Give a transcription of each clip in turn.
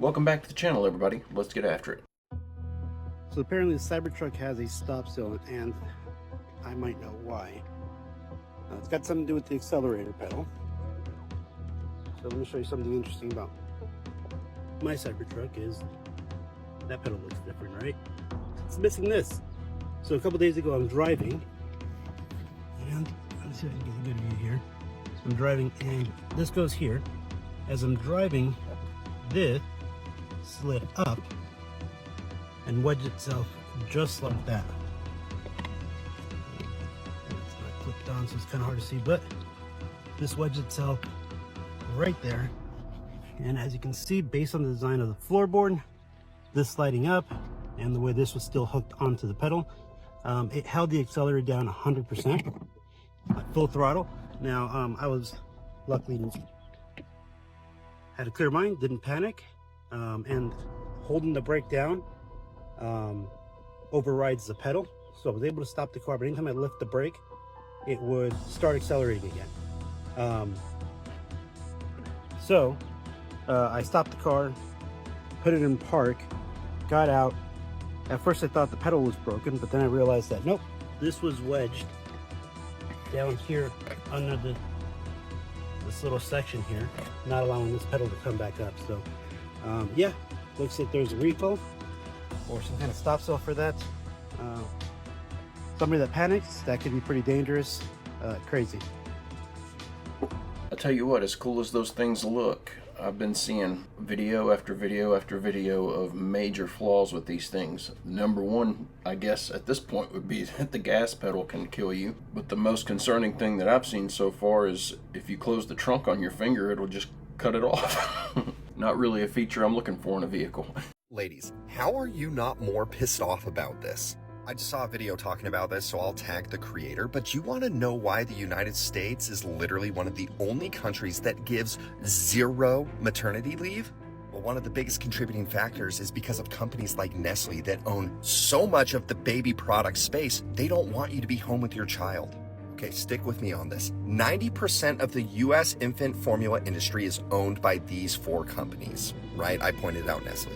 Welcome back to the channel, everybody. Let's get after it. So apparently the Cybertruck has a stop zone, and I might know why. It's got something to do with the accelerator pedal. So let me show you something interesting about my Cybertruck. Is that pedal looks different, right? It's missing this. So a couple days ago I'm driving, and let's see if I can get a good view here. So I'm driving, and this goes here. As I'm driving, this slid up and wedged itself just like that. It's not clipped on, so it's kind of hard to see, but this wedged itself right there. And as you can see, based on the design of the floorboard, this sliding up, and the way this was still hooked onto the pedal, it held the accelerator down 100%, full throttle. Now, I was luckily had a clear mind, didn't panic, and holding the brake down overrides the pedal. So I was able to stop the car, but anytime I lift the brake, it would start accelerating again. I stopped the car, put it in park, got out. At first I thought the pedal was broken, but then I realized that nope, this was wedged down here under this little section here, not allowing this pedal to come back up. So yeah, looks like there's a recall or some kind of stop cell for that. Somebody that panics, that could be pretty dangerous. Crazy. I'll tell you what, as cool as those things look, I've been seeing video after video after video of major flaws with these things. Number one, I guess at this point, would be that the gas pedal can kill you. But the most concerning thing that I've seen so far is if you close the trunk on your finger, it'll just cut it off. Not really a feature I'm looking for in a vehicle. Ladies, how are you not more pissed off about this? I just saw a video talking about this, so I'll tag the creator, but you want to know why the United States is literally one of the only countries that gives zero maternity leave? Well, one of the biggest contributing factors is because of companies like Nestle that own so much of the baby product space, they don't want you to be home with your child. Okay, stick with me on this. 90% of the US infant formula industry is owned by these four companies, right? I pointed out Nestle.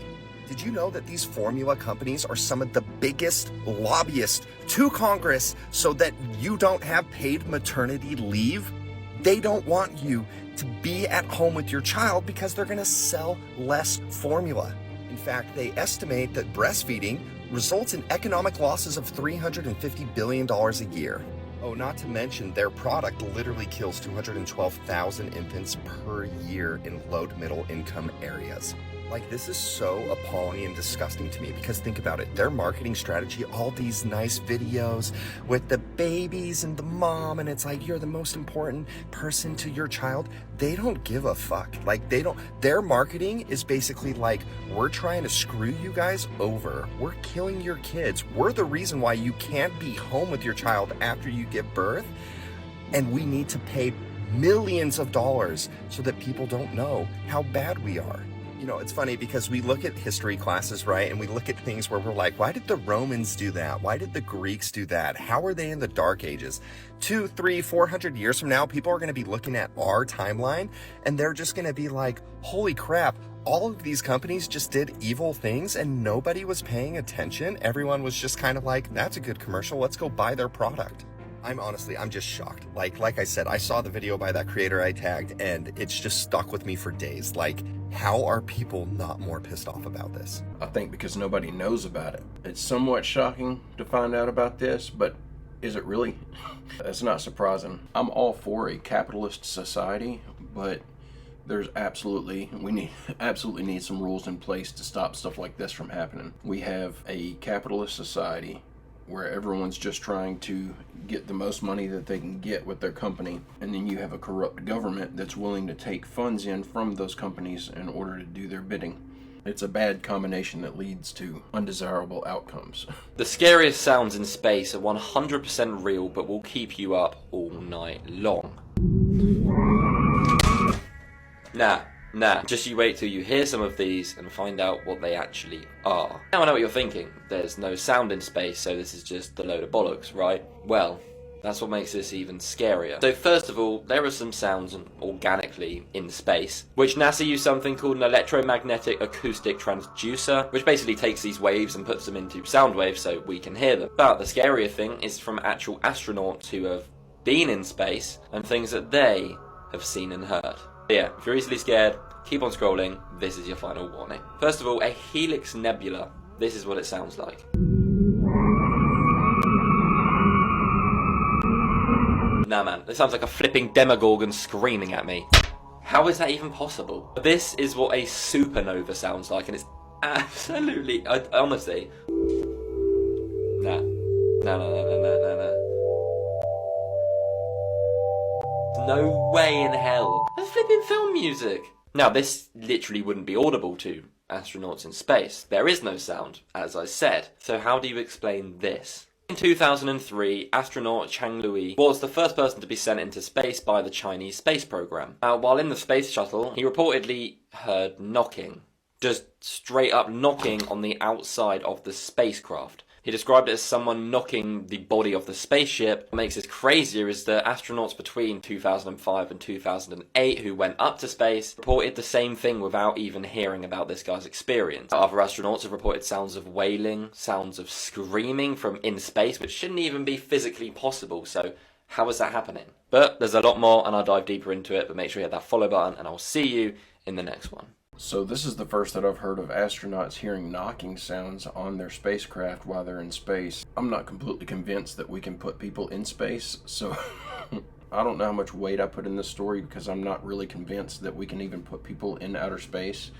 Did you know that these formula companies are some of the biggest lobbyists to Congress so that you don't have paid maternity leave? They don't want you to be at home with your child because they're going to sell less formula. In fact, they estimate that breastfeeding results in economic losses of $350 billion a year. Oh, not to mention their product literally kills 212,000 infants per year in low to middle income areas. Like, this is so appalling and disgusting to me because think about it, their marketing strategy, all these nice videos with the babies and the mom, and it's like, you're the most important person to your child. They don't give a fuck. Like, their marketing is basically like, we're trying to screw you guys over. We're killing your kids. We're the reason why you can't be home with your child after you give birth. And we need to pay millions of dollars so that people don't know how bad we are. You know, it's funny because we look at history classes, right? And we look at things where we're like, why did the Romans do that? Why did the Greeks do that? How are they in the Dark Ages? 200, 300, 400 years from now, people are going to be looking at our timeline and they're just going to be like, holy crap, all of these companies just did evil things and nobody was paying attention. Everyone was just kind of like, that's a good commercial. Let's go buy their product. I'm just shocked. Like I said, I saw the video by that creator I tagged and it's just stuck with me for days. Like, how are people not more pissed off about this? I think because nobody knows about it. It's somewhat shocking to find out about this, but is it really? That's not surprising. I'm all for a capitalist society, but we absolutely need some rules in place to stop stuff like this from happening. We have a capitalist society where everyone's just trying to get the most money that they can get with their company, and then you have a corrupt government that's willing to take funds in from those companies in order to do their bidding. It's a bad combination that leads to undesirable outcomes. The scariest sounds in space are 100% real, but will keep you up all night long. Nah, just you wait till you hear some of these and find out what they actually are. Now I know what you're thinking. There's no sound in space, so this is just a load of bollocks, right? Well, That's what makes this even scarier. So first of all, there are some sounds organically in space, which NASA used something called an electromagnetic acoustic transducer, which basically takes these waves and puts them into sound waves so we can hear them. But the scarier thing is from actual astronauts who have been in space and things that they have seen and heard. Yeah, if you're easily scared, keep on scrolling, this is your final warning. First of all, a helix nebula. This is what it sounds like. Nah man, this sounds like a flipping demogorgon screaming at me. How is that even possible? This is what a supernova sounds like, and it's absolutely, honestly, nah. No way in hell. That's flipping film music. Now this literally wouldn't be audible to astronauts in space. There is no sound, as I said. So how do you explain this? In 2003, astronaut Chang Lui was the first person to be sent into space by the Chinese space program. Now, while in the space shuttle, he reportedly heard knocking. Just straight up knocking on the outside of the spacecraft. He described it as someone knocking the body of the spaceship. What makes this crazier is that astronauts between 2005 and 2008 who went up to space reported the same thing without even hearing about this guy's experience. Other astronauts have reported sounds of wailing, sounds of screaming from in space, which shouldn't even be physically possible, so how is that happening? But there's a lot more and I'll dive deeper into it, but make sure you hit that follow button and I'll see you in the next one. So this is the first that I've heard of astronauts hearing knocking sounds on their spacecraft while they're in space. I'm not completely convinced that we can put people in space, so I don't know how much weight I put in this story because I'm not really convinced that we can even put people in outer space.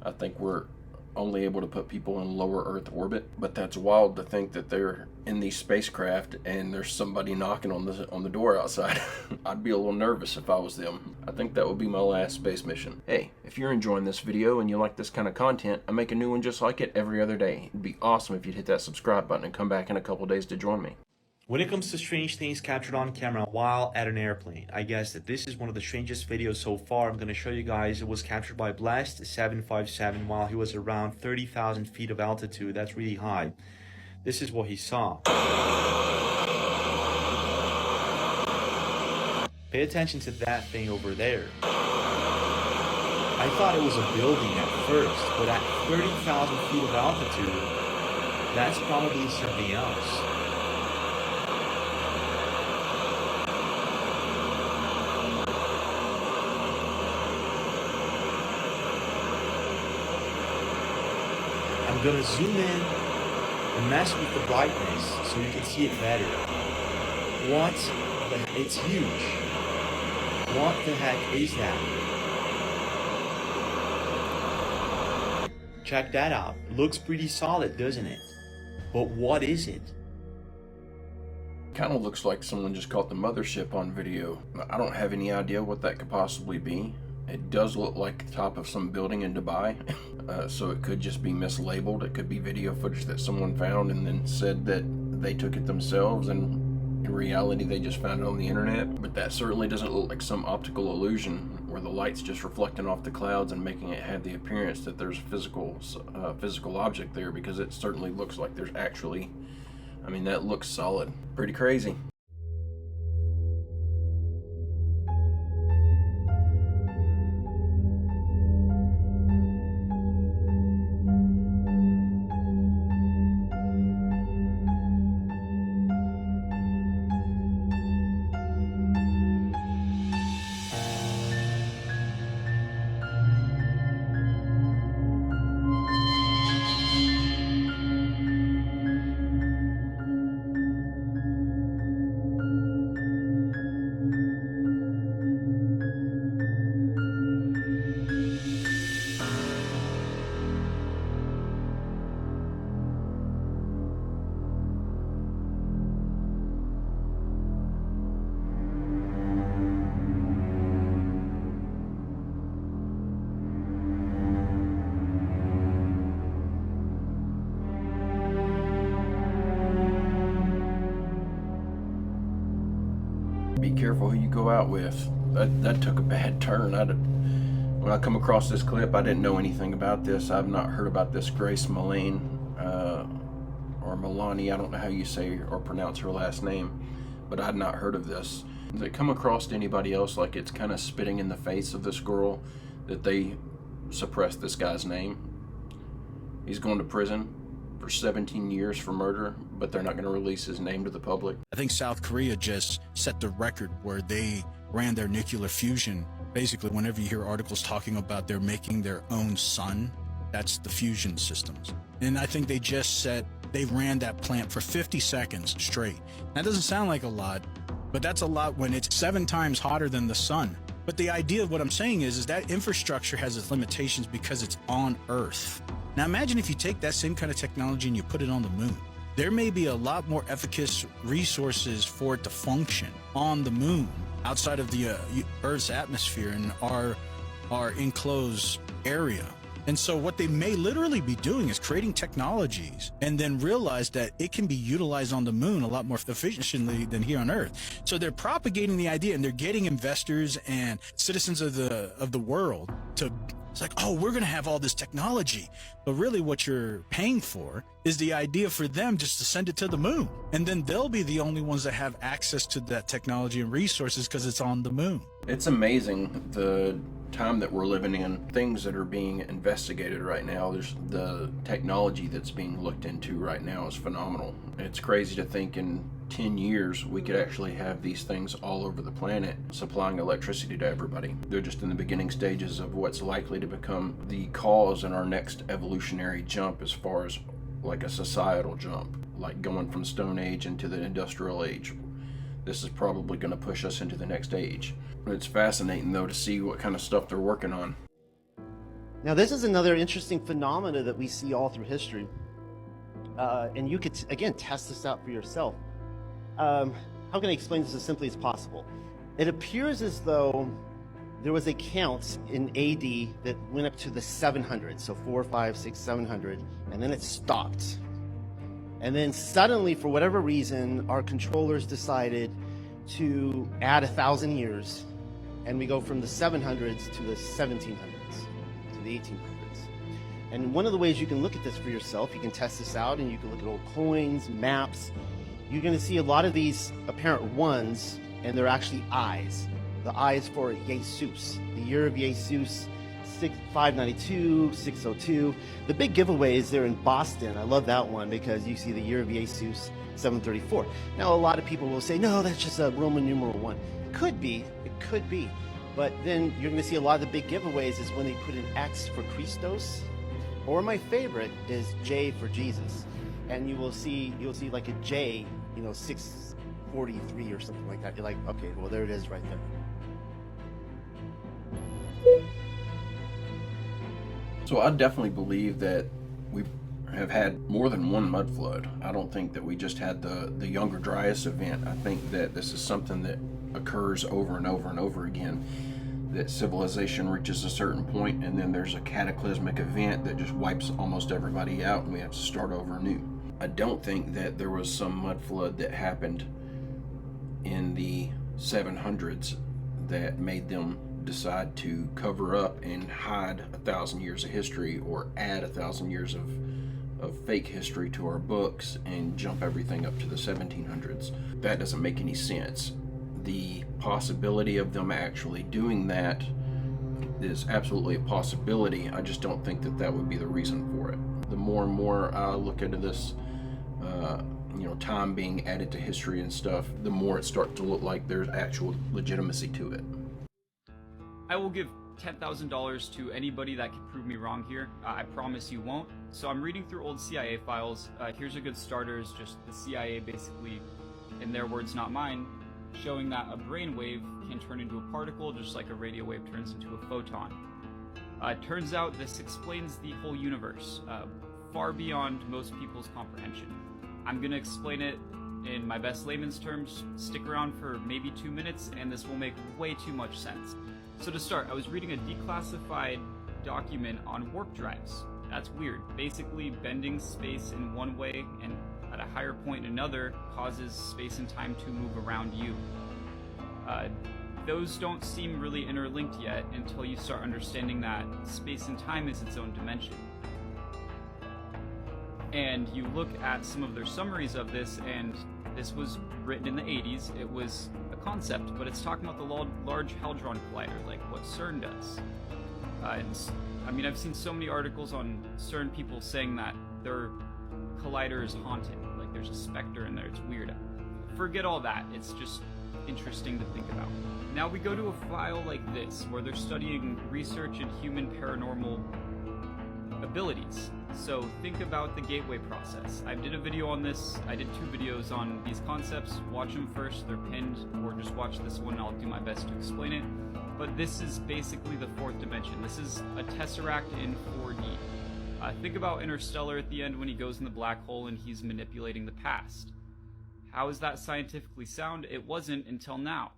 I think we're only able to put people in lower Earth orbit, but that's wild to think that they're in these spacecraft and there's somebody knocking on the door outside. I'd be a little nervous if I was them. I think that would be my last space mission. Hey, if you're enjoying this video and you like this kind of content, I make a new one just like it every other day. It'd be awesome if you'd hit that subscribe button and come back in a couple days to join me. When it comes to strange things captured on camera while at an airplane, I guess that this is one of the strangest videos so far. I'm going to show you guys. It was captured by Blast 757 while he was around 30,000 feet of altitude. That's really high. This is what he saw. Pay attention to that thing over there. I thought it was a building at first, but at 30,000 feet of altitude, that's probably something else. I'm gonna zoom in and mess with the brightness so you can see it better. What the heck? It's huge. What the heck is that? Check that out. It looks pretty solid, doesn't it? But what is it? Kind of looks like someone just caught the mothership on video. I don't have any idea what that could possibly be. It does look like the top of some building in Dubai, so it could just be mislabeled. It could be video footage that someone found and then said that they took it themselves, and in reality they just found it on the internet. But that certainly doesn't look like some optical illusion where the light's just reflecting off the clouds and making it have the appearance that there's a physical object there, because it certainly looks like there's actually, I mean, that looks solid. Pretty crazy. Be careful who you go out with. That took a bad turn. When I come across this clip, I didn't know anything about this. I've not heard about this Grace Malane, or Milani, I don't know how you say or pronounce her last name. but I'd not heard of this. Does it come across to anybody else like it's kind of spitting in the face of this girl that they suppressed this guy's name? He's going to prison for 17 years for murder, but they're not going to release his name to the public. I think South Korea just set the record where they ran their nuclear fusion. Basically, whenever you hear articles talking about they're making their own sun, that's the fusion systems. And I think they ran that plant for 50 seconds straight. That doesn't sound like a lot, but that's a lot when it's 7 times hotter than the sun. But the idea of what I'm saying is that infrastructure has its limitations because it's on Earth. Now imagine if you take that same kind of technology and you put it on the moon. There may be a lot more efficacious resources for it to function on the moon outside of the Earth's atmosphere and our enclosed area. And so what they may literally be doing is creating technologies and then realize that it can be utilized on the moon a lot more efficiently than here on Earth. So they're propagating the idea and they're getting investors and citizens of the world to, it's like, oh, we're going to have all this technology. But really what you're paying for is the idea for them just to send it to the moon. And then they'll be the only ones that have access to that technology and resources because it's on the moon. It's amazing the time that we're living in, things that are being investigated right now. There's the technology that's being looked into right now is phenomenal. It's crazy to think in 10 years we could actually have these things all over the planet supplying electricity to everybody. They're just in the beginning stages of what's likely to become the cause in our next evolutionary jump as far as like a societal jump, like going from Stone Age into the Industrial Age. This is probably going to push us into the next age. It's fascinating though to see what kind of stuff they're working on. Now this is another interesting phenomena that we see all through history. And you could, again, test this out for yourself. How can I explain this as simply as possible? It appears as though there was a count in AD that went up to the 700s, so 4, 5, 6, 700, and then it stopped. And then suddenly, for whatever reason, our controllers decided to add 1,000 years, and we go from the 700s to the 1700s, to the 1800s. And one of the ways you can look at this for yourself, you can test this out, and you can look at old coins, maps. You're going to see a lot of these apparent ones, and they're actually eyes. The eyes for Jesus, the year of Jesus, 592, 602. The big giveaway is there in Boston. I love that one because you see the year of Jesus, 734. Now, a lot of people will say, no, that's just a Roman numeral 1. It could be. But then you're going to see a lot of the big giveaways is when they put an X for Christos, or my favorite is J for Jesus. And you'll see like a J, 643 or something like that. You're like, okay, well, there it is right there. So I definitely believe that we have had more than one mud flood. I don't think that we just had the Younger Dryas event. I think that this is something that occurs over and over and over again, that civilization reaches a certain point and then there's a cataclysmic event that just wipes almost everybody out and we have to start over anew. I don't think that there was some mud flood that happened in the 700s that made them decide to cover up and hide 1,000 years of history or add 1,000 years of fake history to our books and jump everything up to the 1700s. That doesn't make any sense. The possibility of them actually doing that is absolutely a possibility. I just don't think that that would be the reason for it. The more and more I look into this, time being added to history and stuff, the more it starts to look like there's actual legitimacy to it. I will give $10,000 to anybody that can prove me wrong here. I promise you won't. So I'm reading through old CIA files. Here's a good starter, is just the CIA basically, in their words, not mine, showing that a brainwave can turn into a particle just like a radio wave turns into a photon. Turns out this explains the whole universe, far beyond most people's comprehension. I'm going to explain it in my best layman's terms. Stick around for maybe 2 minutes and this will make way too much sense. So to start, I was reading a declassified document on warp drives. That's weird. Basically, bending space in one way and at a higher point in another causes space and time to move around you. Those don't seem really interlinked yet until you start understanding that space and time is its own dimension. And you look at some of their summaries of this, and This was written in the 80s. It was a concept, but it's talking about the Large Hadron Collider, like what CERN does. I've seen so many articles on CERN people saying that their collider is haunted, like there's a specter in there, it's weird. Forget all that, it's just interesting to think about. Now we go to a file like this, where they're studying research in human paranormal abilities. So think about the gateway process. I did a video on this, I did 2 videos on these concepts. Watch them first, they're pinned, or just watch this one and I'll do my best to explain it. But this is basically the 4th dimension. This is a tesseract in 4D. Think about Interstellar at the end when he goes in the black hole and he's manipulating the past. How is that scientifically sound? It wasn't until now.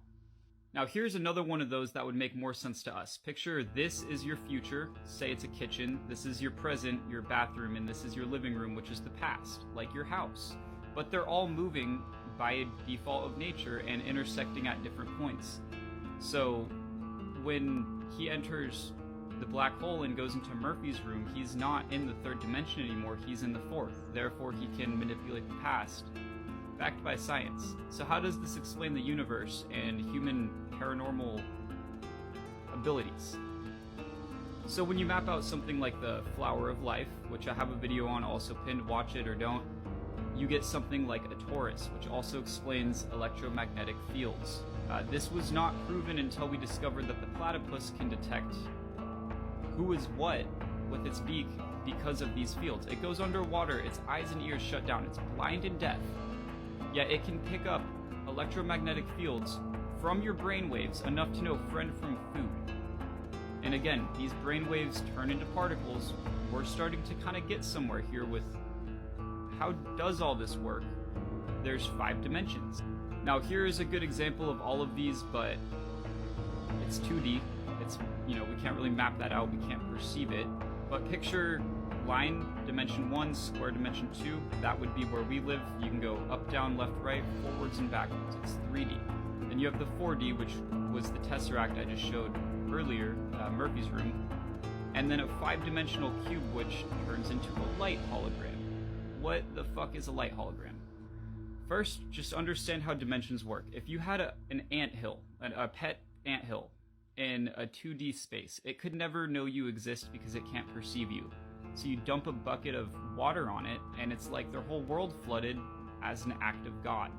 Now here's another one of those that would make more sense to us. Picture this is your future, say it's a kitchen, this is your present, your bathroom, and this is your living room, which is the past, like your house. But they're all moving by a default of nature and intersecting at different points. So when he enters the black hole and goes into Murphy's room, he's not in the 3rd dimension anymore, he's in the 4th. Therefore he can manipulate the past, backed by science. So how does this explain the universe and human paranormal abilities? So when you map out something like the Flower of Life, which I have a video on also pinned, watch it or don't, you get something like a torus, which also explains electromagnetic fields. This was not proven until we discovered that the platypus can detect who is what with its beak because of these fields. It goes underwater, its eyes and ears shut down, it's blind and deaf, yet it can pick up electromagnetic fields from your brainwaves enough to know friend from food. And again, these brainwaves turn into particles. We're starting to kind of get somewhere here with how does all this work? There's 5 dimensions. Now here is a good example of all of these, but it's 2D. It's, we can't really map that out, we can't perceive it. But picture line, dimension 1, square dimension 2, that would be where we live. You can go up, down, left, right, forwards, and backwards. It's 3D. Then you have the 4D, which was the tesseract I just showed earlier, Murphy's room. And then a 5-dimensional cube, which turns into a light hologram. What the fuck is a light hologram? First, just understand how dimensions work. If you had an anthill, a pet anthill, in a 2D space, it could never know you exist because it can't perceive you. So you dump a bucket of water on it, and it's like their whole world flooded as an act of God.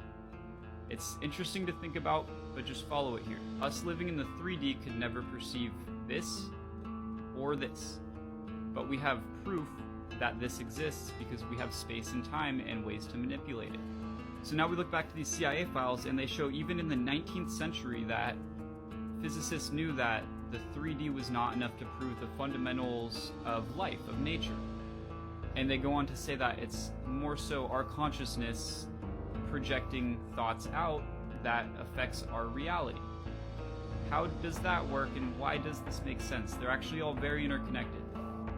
It's interesting to think about, but just follow it here. Us living in the 3D could never perceive this or this. But we have proof that this exists because we have space and time and ways to manipulate it. So now we look back to these CIA files, and they show even in the 19th century that physicists knew that the 3D was not enough to prove the fundamentals of life, of nature. And they go on to say that it's more so our consciousness projecting thoughts out that affects our reality. How does that work, and why does this make sense? They're actually all very interconnected.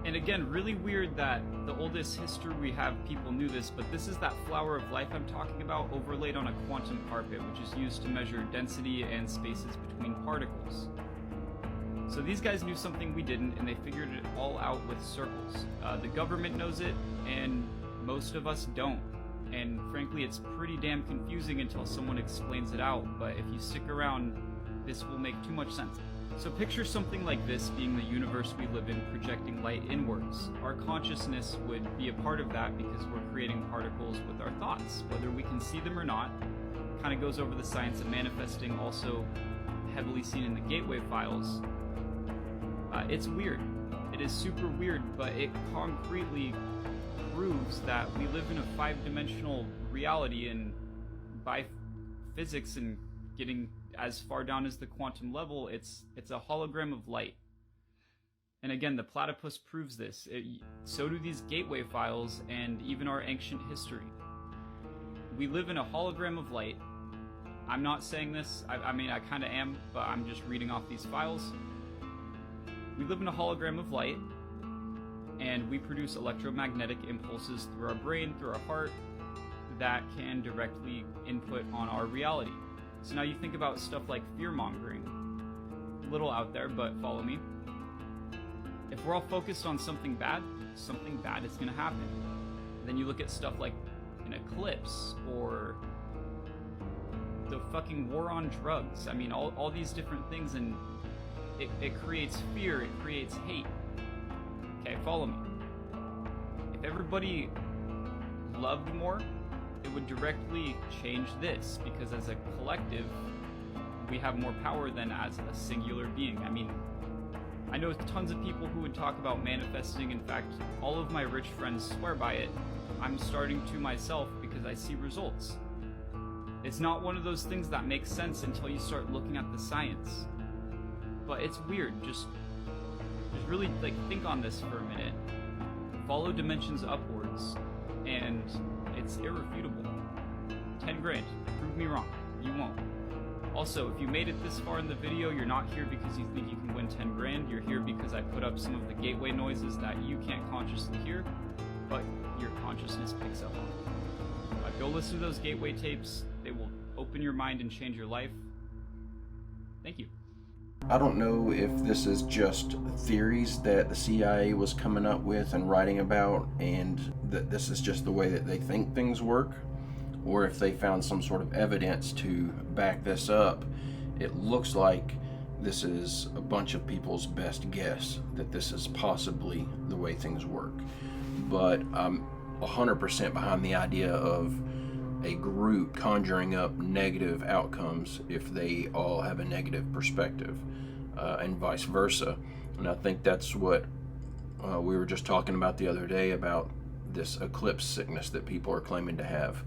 And again, really weird that the oldest history we have, people knew this, but this is that flower of life I'm talking about overlaid on a quantum carpet, which is used to measure density and spaces between particles. So these guys knew something we didn't, and they figured it all out with circles. The government knows it, and most of us don't. And frankly, it's pretty damn confusing until someone explains it out, but if you stick around, this will make too much sense. So picture something like this being the universe we live in, projecting light inwards. Our consciousness would be a part of that because we're creating particles with our thoughts, whether we can see them or not. Kind of goes over the science of manifesting, also heavily seen in the gateway files. It's weird. It is super weird, but it concretely proves that we live in a 5-dimensional reality, and by physics and getting as far down as the quantum level, it's a hologram of light. And again, the platypus proves this. So do these gateway files and even our ancient history. We live in a hologram of light. I'm not saying this, I mean I kind of am, but I'm just reading off these files. We live in a hologram of light, and we produce electromagnetic impulses through our brain, through our heart, that can directly input on our reality. So now you think about stuff like fear-mongering. A little out there, but follow me. If we're all focused on something bad is going to happen. Then you look at stuff like an eclipse or the fucking war on drugs. I mean, all these different things, and it creates fear, it creates hate. Okay, follow me. If everybody loved more, it would directly change this, because as a collective, we have more power than as a singular being. I mean, I know tons of people who would talk about manifesting. In fact, all of my rich friends swear by it. I'm starting to myself because I see results. It's not one of those things that makes sense until you start looking at the science. But it's weird, just really like think on this for a minute. Follow dimensions upwards, and it's irrefutable. 10 grand, prove me wrong, you won't. Also, if you made it this far in the video, you're not here because you think you can win 10 grand, you're here because I put up some of the gateway noises that you can't consciously hear, but your consciousness picks up on. Go listen to those gateway tapes, they will open your mind and change your life. Thank you. I don't know if this is just theories that the CIA was coming up with and writing about, and that this is just the way that they think things work, or if they found some sort of evidence to back this up. It looks like this is a bunch of people's best guess that this is possibly the way things work. But I'm 100% behind the idea of a group conjuring up negative outcomes if they all have a negative perspective, and vice versa. And I think that's what we were just talking about the other day, about this eclipse sickness that people are claiming to have.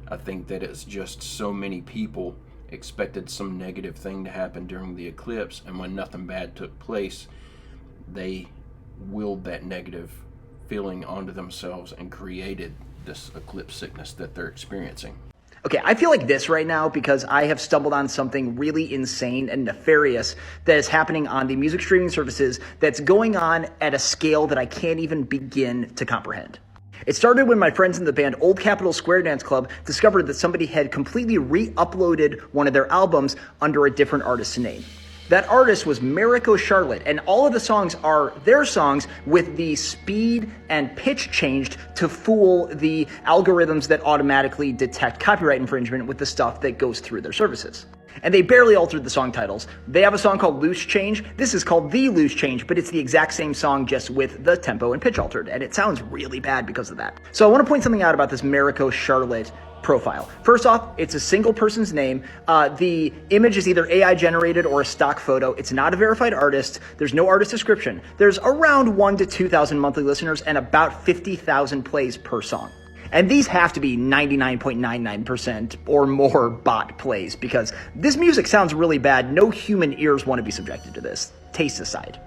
I think that it's just so many people expected some negative thing to happen during the eclipse, and when nothing bad took place, they willed that negative feeling onto themselves and created this eclipse sickness that they're experiencing. Okay, I feel like this right now because I have stumbled on something really insane and nefarious that is happening on the music streaming services that's going on at a scale that I can't even begin to comprehend. It started when my friends in the band Old Capitol Square Dance Club discovered that somebody had completely re-uploaded one of their albums under a different artist's name. That artist was Mariko Charlotte, and all of the songs are their songs with the speed and pitch changed to fool the algorithms that automatically detect copyright infringement with the stuff that goes through their services. And they barely altered the song titles. They have a song called Loose Change. This is called The Loose Change, but it's the exact same song just with the tempo and pitch altered, and it sounds really bad because of that. So I want to point something out about this Mariko Charlotte profile. First off, it's a single person's name. The image is either AI generated or a stock photo. It's not a verified artist. There's no artist description. There's around 1,000 to 2,000 monthly listeners and about 50,000 plays per song. And these have to be 99.99% or more bot plays, because this music sounds really bad. No human ears want to be subjected to this, taste aside.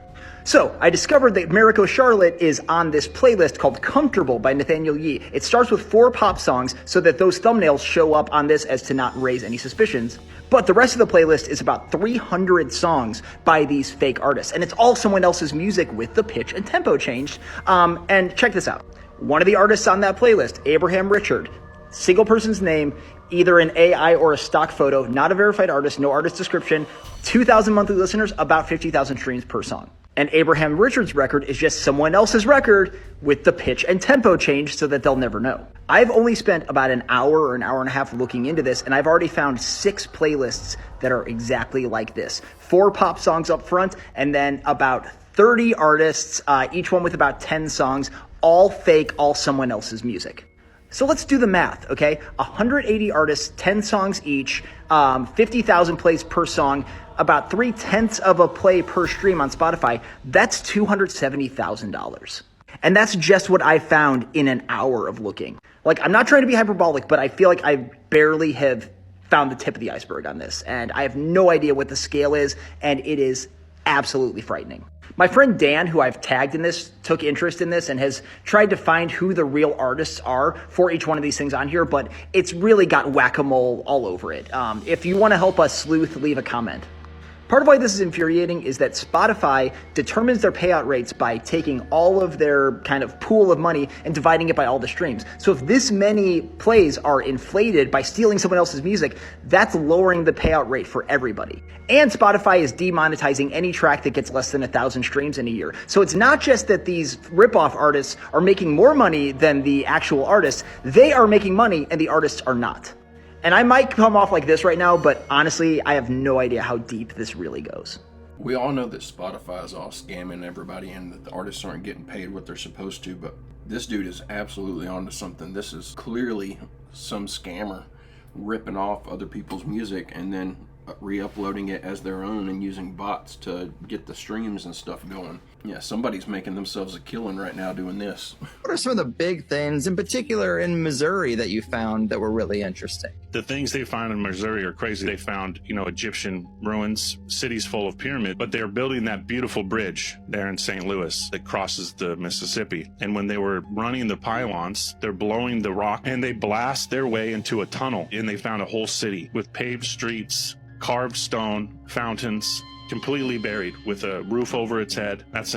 So I discovered that Mariko Charlotte is on this playlist called Comfortable by Nathaniel Yee. It starts with 4 pop songs so that those thumbnails show up on this as to not raise any suspicions. But the rest of the playlist is about 300 songs by these fake artists. And it's all someone else's music with the pitch and tempo changed. And check this out. One of the artists on that playlist, Abraham Richard, single person's name, either an AI or a stock photo, not a verified artist, no artist description, 2,000 monthly listeners, about 50,000 streams per song. And Abraham Richards' record is just someone else's record with the pitch and tempo change so that they'll never know. I've only spent about an hour or an hour and a half looking into this, and I've already found 6 playlists that are exactly like this. 4 pop songs up front, and then about 30 artists, each one with about 10 songs, all fake, all someone else's music. So let's do the math, okay? 180 artists, 10 songs each, 50,000 plays per song, about 0.3 of a play per stream on Spotify. That's $270,000. And that's just what I found in an hour of looking. Like, I'm not trying to be hyperbolic, but I feel like I barely have found the tip of the iceberg on this. And I have no idea what the scale is, and it is absolutely frightening. My friend Dan, who I've tagged in this, took interest in this and has tried to find who the real artists are for each one of these things on here, but it's really got whack-a-mole all over it. If you want to help us sleuth, leave a comment. Part of why this is infuriating is that Spotify determines their payout rates by taking all of their kind of pool of money and dividing it by all the streams. So if this many plays are inflated by stealing someone else's music, that's lowering the payout rate for everybody. And Spotify is demonetizing any track that gets less than 1,000 streams in a year. So it's not just that these ripoff artists are making more money than the actual artists, they are making money and the artists are not. And I might come off like this right now, but honestly, I have no idea how deep this really goes. We all know that Spotify is all scamming everybody and that the artists aren't getting paid what they're supposed to, but this dude is absolutely onto something. This is clearly some scammer ripping off other people's music and then re-uploading it as their own and using bots to get the streams and stuff going. Yeah, somebody's making themselves a killing right now doing this. What are some of the big things, in particular in Missouri, that you found that were really interesting? The things they found in Missouri are crazy. They found, Egyptian ruins, cities full of pyramids, but they're building that beautiful bridge there in St. Louis that crosses the Mississippi. And when they were running the pylons, they're blowing the rock and they blast their way into a tunnel. And they found a whole city with paved streets, carved stone, fountains, completely buried with a roof over its head. That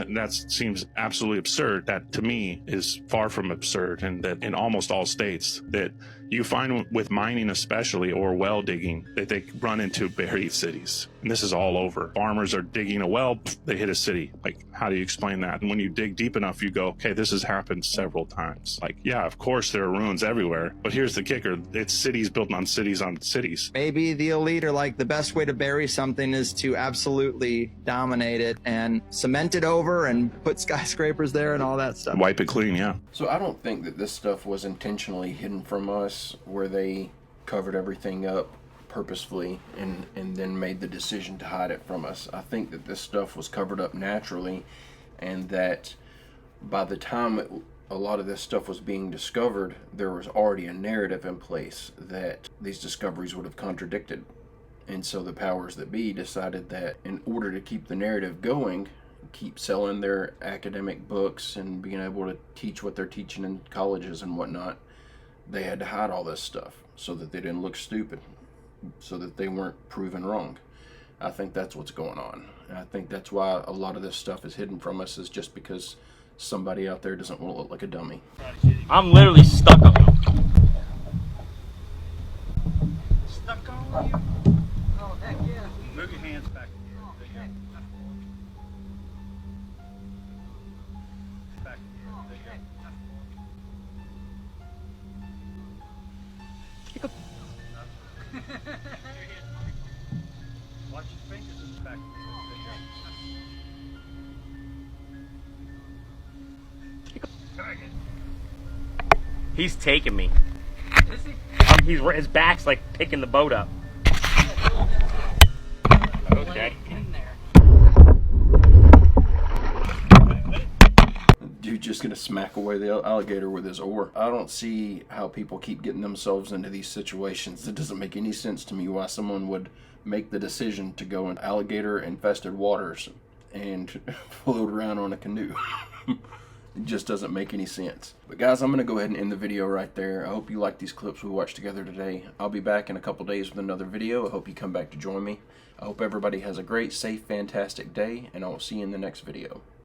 seems absolutely absurd. That to me is far from absurd, and that in almost all states that you find with mining especially, or well digging, that they run into buried cities. And this is all over. Farmers are digging a well, they hit a city. Like, how do you explain that? And when you dig deep enough, you go, okay, this has happened several times. Like, yeah, of course there are ruins everywhere, but here's the kicker. It's cities built on cities on cities. Maybe the elite are like, the best way to bury something is to absolutely dominate it and cement it over and put skyscrapers there and all that stuff. Wipe it clean, yeah. So I don't think that this stuff was intentionally hidden from us, where they covered everything up purposefully and then made the decision to hide it from us. I think that this stuff was covered up naturally, and that by the time a lot of this stuff was being discovered, there was already a narrative in place that these discoveries would have contradicted. And so the powers that be decided that in order to keep the narrative going, keep selling their academic books and being able to teach what they're teaching in colleges and whatnot, they had to hide all this stuff so that they didn't look stupid, so that they weren't proven wrong. I think that's what's going on. And I think that's why a lot of this stuff is hidden from us, is just because somebody out there doesn't want to look like a dummy. I'm literally stuck on you. Stuck on you? Oh, heck yeah. Move your hands back. There you go. Back. There you go. Watch your fingers in the back. He's taking me. Is he? His back's like picking the boat up. Okay. Dude just gonna smack away the alligator with his oar. I don't see how people keep getting themselves into these situations. It doesn't make any sense to me why someone would make the decision to go in alligator infested waters and float around on a canoe. It just doesn't make any sense. But guys, I'm gonna go ahead and end the video right there. I hope you like these clips we watched together today. I'll be back in a couple days with another video. I hope you come back to join me. I hope everybody has a great, safe, fantastic day, and I will see you in the next video.